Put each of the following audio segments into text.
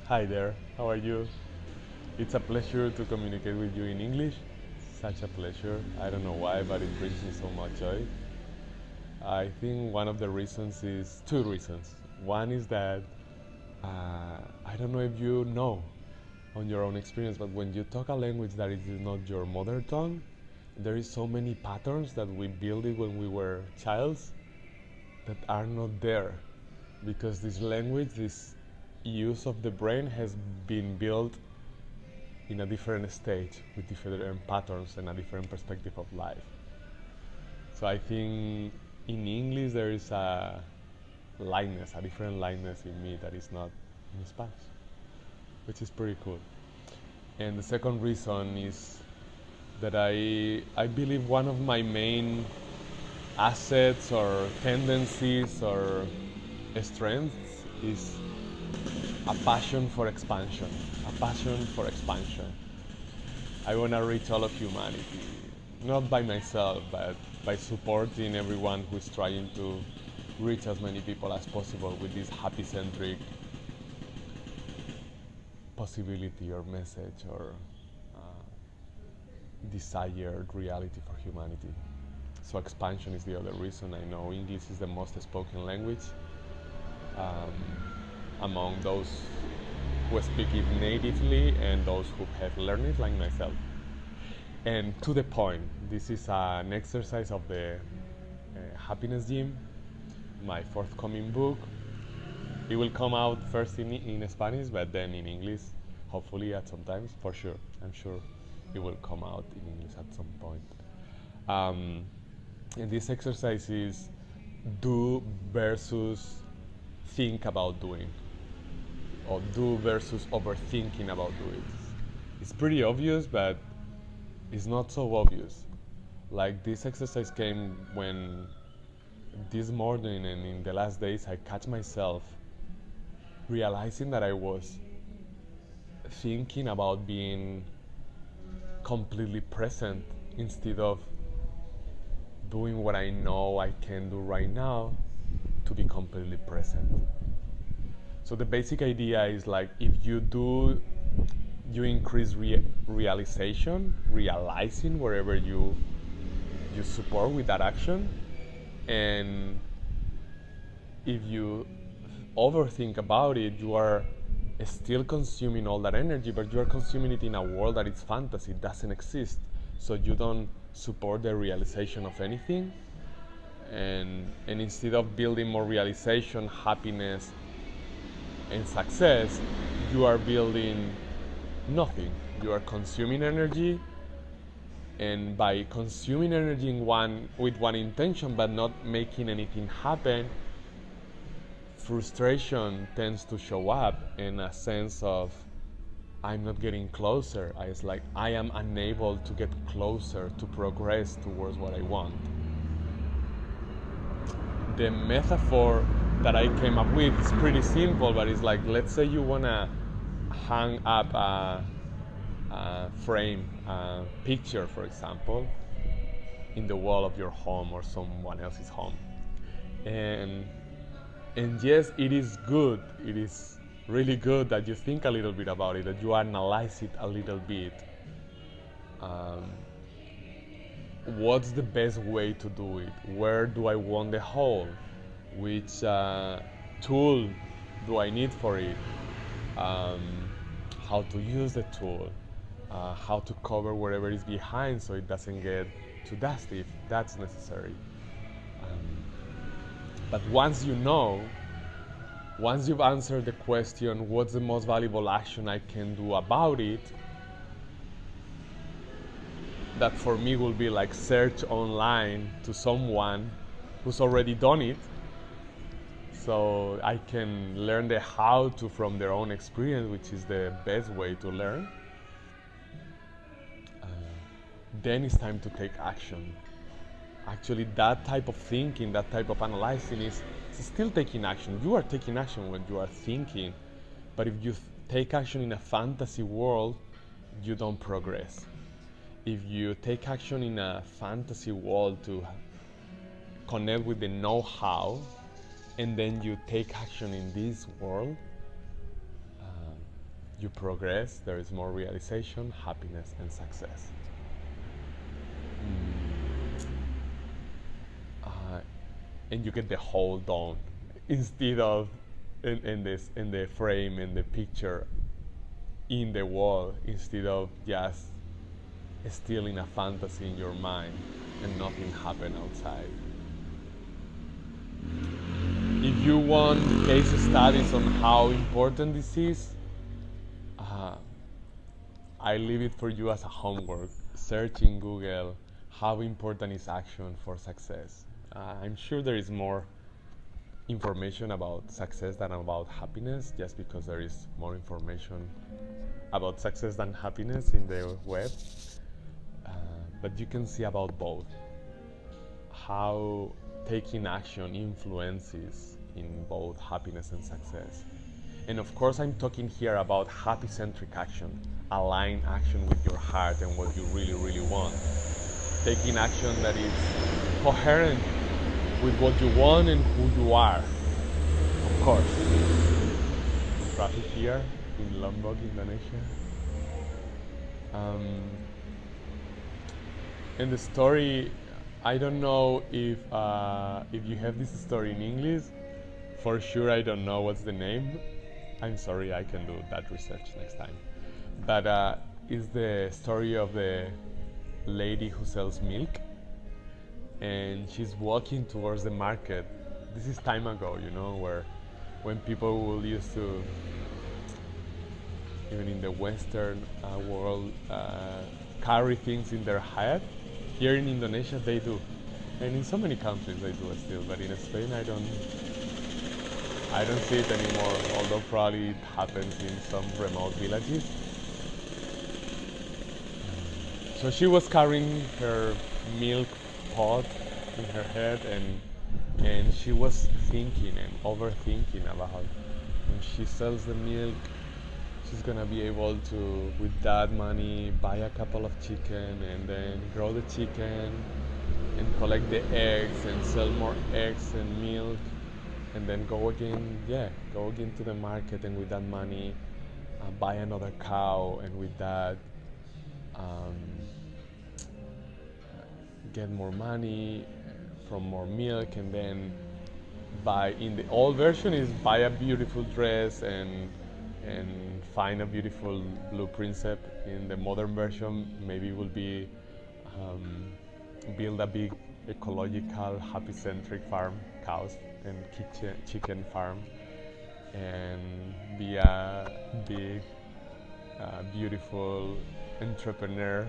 Hi there, how are you? It's a pleasure to communicate with you in English. Such a pleasure. I don't know why, but it brings me so much joy. I think one of the reasons is two reasons. One is that I don't know if you know on your own experience, but when you talk a language that is not your mother tongue, there is so many patterns that we built it when we were childs that are not there because this language, this use of the brain has been built in a different stage with different patterns and a different perspective of life. So I think in English there is a lightness, a different lightness in me that is not in Spanish, which is pretty cool. And the second reason is that I believe one of my main assets or tendencies or strengths is a passion for expansion. A passion for expansion. I want to reach all of humanity, not by myself, but by supporting everyone who is trying to reach as many people as possible with this happy-centric possibility or message or desired reality for humanity. So expansion is the other reason. I know English is the most spoken language among those who speak it natively and those who have learned it, like myself. And to the point, this is an exercise of the Happiness Gym, my forthcoming book. It will come out first in Spanish, but then in English, hopefully at some times, for sure. I'm sure it will come out in English at some point. And this exercise is do versus think about doing, or do versus overthinking about doing. It's pretty obvious, but it's not so obvious. Like this exercise came when this morning and in the last days I catch myself realizing that I was thinking about being completely present instead of doing what I know I can do right now to be completely present. So the basic idea is like if you increase realizing wherever you support with that action, and if you overthink about it, you are still consuming all that energy, but you are consuming it in a world that is fantasy, doesn't exist. So you don't support the realization of anything, and instead of building more realization, happiness, and success, you are building nothing. You are consuming energy, and by consuming energy with one intention but not making anything happen, frustration tends to show up in a sense of I'm not getting closer. It's like I am unable to get closer, to progress towards what I want. The metaphor that I came up with is pretty simple, but it's like, let's say you want to hang up a frame, a picture, for example, in the wall of your home or someone else's home. And yes, it is good. It is really good that you think a little bit about it, that you analyze it a little bit. What's the best way to do it? Where do I want the hole? Which tool do I need for it? How to use the tool? How to cover whatever is behind so it doesn't get too dusty if that's necessary. But once you've answered the question, what's the most valuable action I can do about it? That for me will be like search online to someone who's already done it, so I can learn the how to from their own experience, which is the best way to learn. Then it's time to take action. Actually, that type of thinking, that type of analyzing is still taking action. You are taking action when you are thinking, but if you take action in a fantasy world, you don't progress. If you take action in a fantasy world to connect with the know-how, and then you take action in this world, you progress, there is more realization, happiness, and success. And you get the whole done instead of in the frame, in the picture, in the wall, instead of just still in a fantasy in your mind and nothing happen outside. If you want case studies on how important this is, I leave it for you as a homework. Search in Google how important is action for success. I'm sure there is more information about success than about happiness, just because there is more information about success than happiness in the web. But you can see about both. How taking action influences in both happiness and success. And of course, I'm talking here about happy-centric action, align action with your heart and what you really, really want. Taking action that is coherent with what you want and who you are. Of course. Traffic here in Lombok, Indonesia. And the story, I don't know if you have this story in English. For sure, I don't know what's the name. I'm sorry, I can do that research next time. But it's the story of the lady who sells milk, and she's walking towards the market. This is time ago, you know, when people will used to, even in the Western world, carry things in their head. Here in Indonesia, they do, and in so many countries they do it still. But in Spain, I don't see it anymore. Although probably it happens in some remote villages. So she was carrying her milk pot in her head, and she was thinking and overthinking about when she sells the milk, she's gonna be able to, with that money, buy a couple of chicken and then grow the chicken and collect the eggs and sell more eggs and milk, and then go again to the market, and with that money buy another cow, and with that get more money from more milk, and then buy, in the old version is buy a beautiful dress and find a beautiful blue princess. In the modern version, maybe it will be build a big ecological, happy-centric farm, cows and chicken farm, and be a big, beautiful entrepreneur.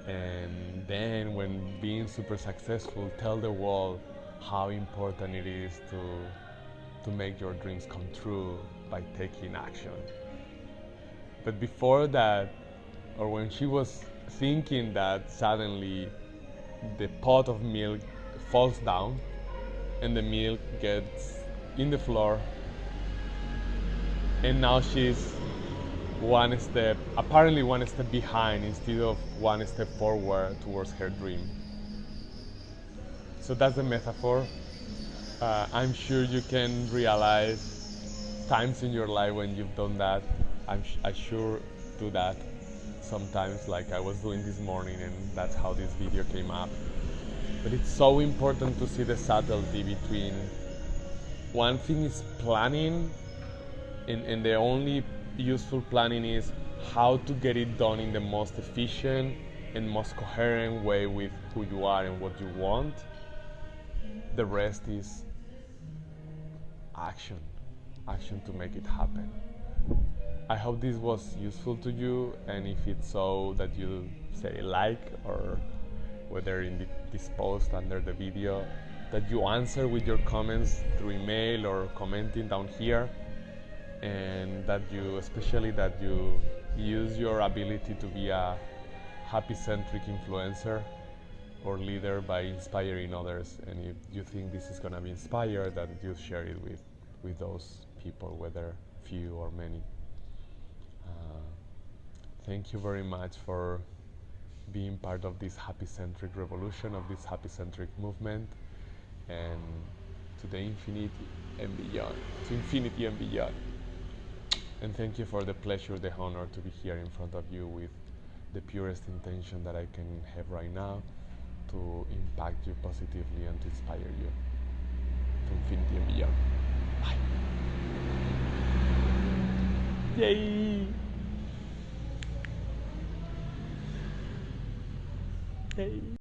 And then, when being super successful, tell the world how important it is to make your dreams come true by taking action. But before that, or when she was thinking that, suddenly the pot of milk falls down and the milk gets in the floor, and now she's apparently one step behind instead of one step forward towards her dream. So that's the metaphor. I'm sure you can realize times in your life when you've done that. I sure do that sometimes, like I was doing this morning, and that's how this video came up. But it's so important to see the subtlety between, one thing is planning, and the only useful planning is how to get it done in the most efficient and most coherent way with who you are and what you want. The rest is action to make it happen. I hope this was useful to you, and if it's so, that you say like, or whether in this post under the video, that you answer with your comments through email or commenting down here, and that you, especially that you use your ability to be a happy-centric influencer or leader by inspiring others. And if you think this is going to be inspired, that you share it with those people, whether few or many. Thank you very much for being part of this happy-centric revolution, of this happy-centric movement, and to the infinity and beyond. To infinity and beyond. And thank you for the pleasure, the honor to be here in front of you with the purest intention that I can have right now to impact you positively and to inspire you to infinity and beyond. Bye. Yay! Yay!